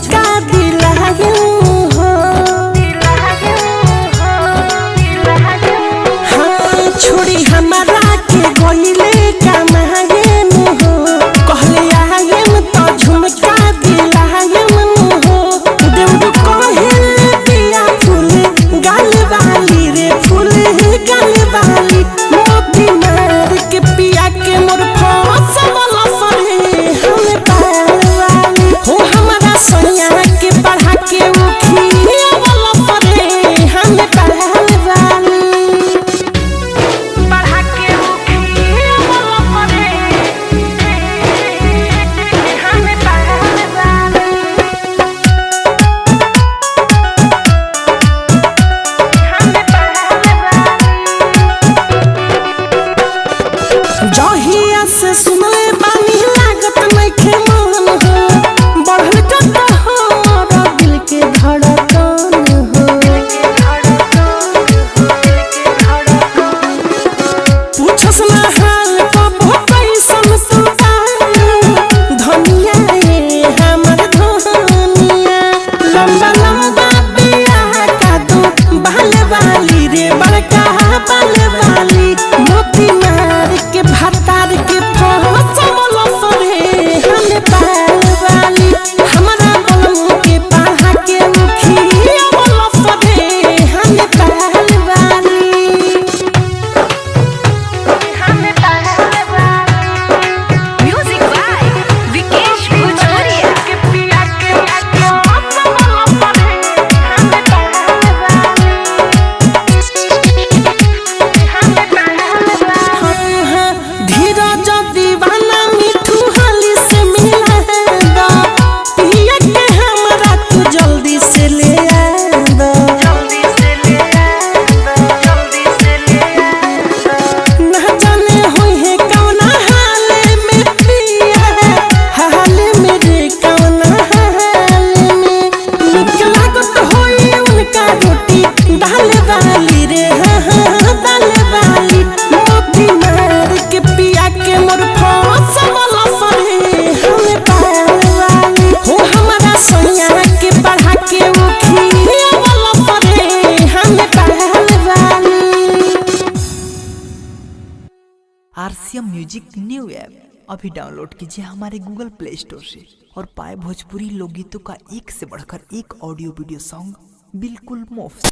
झुमका दिलायम हो। हाँ छोड़ी हमारा के गोइले कमायम हो। कहले आयम तो झुमका दिलायम हो। देव कहले पिया फूल गाल वाली रे फूल गाल वाली मोती मार के पिया के मोर फसल फरे हम पार वाली हो। हमारा सोनिया के पढ़ा के उखिया वाला फरे हम पार वाली पढ़ा के उखिया वाला फरे हम पार वाली जहिया से सुनले बानी लागत नइखे मन हो। बढ़ल जत हमरा दिल के धड़कन हो। पूछस ना हाल कबो कैसन तू बानी धनिया रे हमर धनिया। लंबा लंबा बिया का दो बाल वाली रे बड़का बाल वाली मोती मार के भातार के फसल फरे हम पार वाली। हमरा बलम के पढ़ा के उखिया वाला फरे हम पार वाली हम पार वाली। म्यूजिक बाय विकेश भोजपुरिया। के पिया के फसल फरे हम पार वाली हम पार वाली। धीरज दीवाना मिठू हाली से मिला दो। पिया के हमरा तू जल्दी से ले आ दो। ना जाने होई है कौना हाल में पिया हाल में रे कौना हाल में। निक लागत होई उनका रोटी दाल वाली रे हाँ दाल वाली मोती मार के पिया के मोर फसल फरे हम पार वाली हो। हमारा सोनिया के पढ़ा के उखिया वाला फरे हम पार वाली। आरसीएम म्यूजिक न्यू ऐप अभी डाउनलोड कीजिए हमारे गूगल प्ले स्टोर से और पाए भोजपुरी लोकगीतों का एक से बढ़कर एक ऑडियो वीडियो सॉन्ग बिल्कुल मुफ्त।